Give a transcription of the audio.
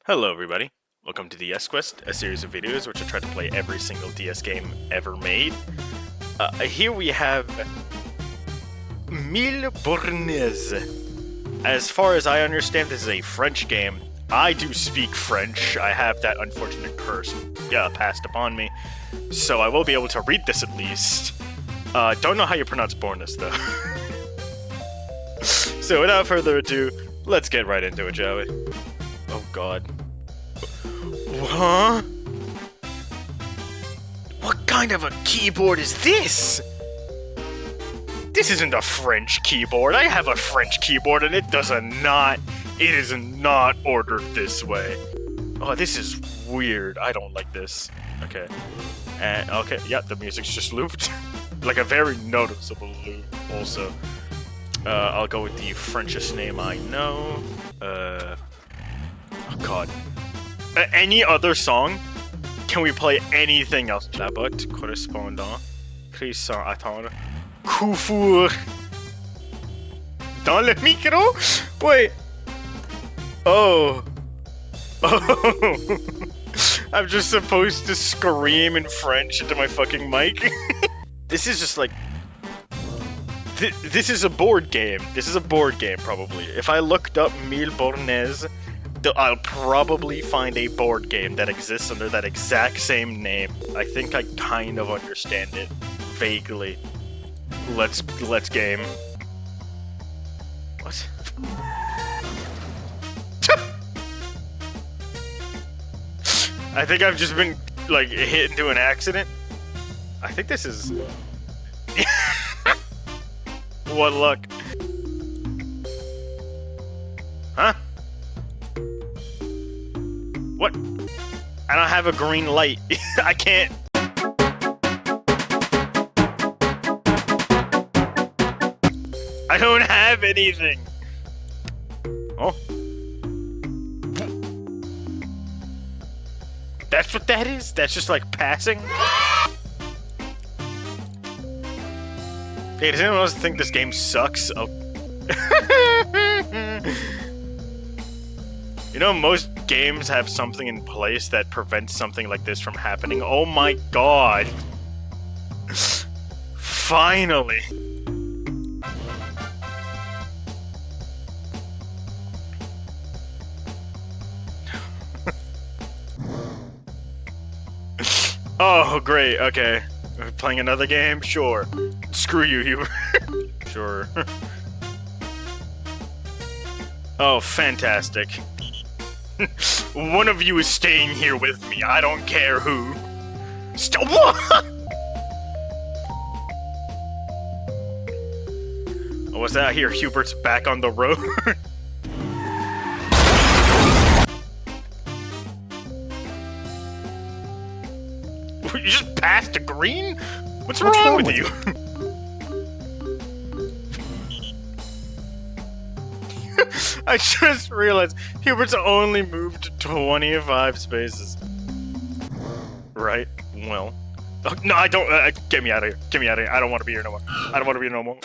Hello everybody, welcome to the S-Quest, a series of videos which I try to play every single DS game ever made. Here we have Mille Bornez. As far as I understand, this is a French game. I do speak French. I have that unfortunate curse passed upon me, so I will be able to read this at least. Don't know how you pronounce Bornez though. So without further ado, let's get right into it, shall we? Oh god. Huh? What kind of a keyboard is this? This isn't a French keyboard. I have a French keyboard and it is not ordered this way. Oh, this is weird. I don't like this. Okay. And okay, yeah, the music's just looped. Like a very noticeable loop also. I'll go with the Frenchest name I know. Oh god. Any other song? Can we play anything else? La botte correspondant. Pris sans attendre. Coup four. Dans le micro? Wait. Oh. Oh. I'm just supposed to scream in French into my fucking mic? This is just like... This is a board game. This is a board game, probably. If I looked up Mille Bornez, I'll probably find a board game that exists under that exact same name. I think I kind of understand it. Vaguely. Let's game. What? I think I've just been, like, hit into an accident. I think this is... What luck. Huh? What? I don't have a green light. I can't. I don't have anything. Oh. That's what that is? That's just like passing? Hey, does anyone else think this game sucks? Oh. You know, most games have something in place that prevents something like this from happening. Oh my god! Finally! Oh, great, okay. We're playing another game? Sure. Screw you, Hubert. Sure. Oh, fantastic. One of you is staying here with me. I don't care who. Stop! Oh, what's that? I hear Hubert's back on the road. You just passed a green? What's wrong with you? I just realized Hubert's only moved 25 spaces. Right? Well. Oh, no, I don't. Get me out of here. Get me out of here. I don't want to be here no more. I don't want to be here no more.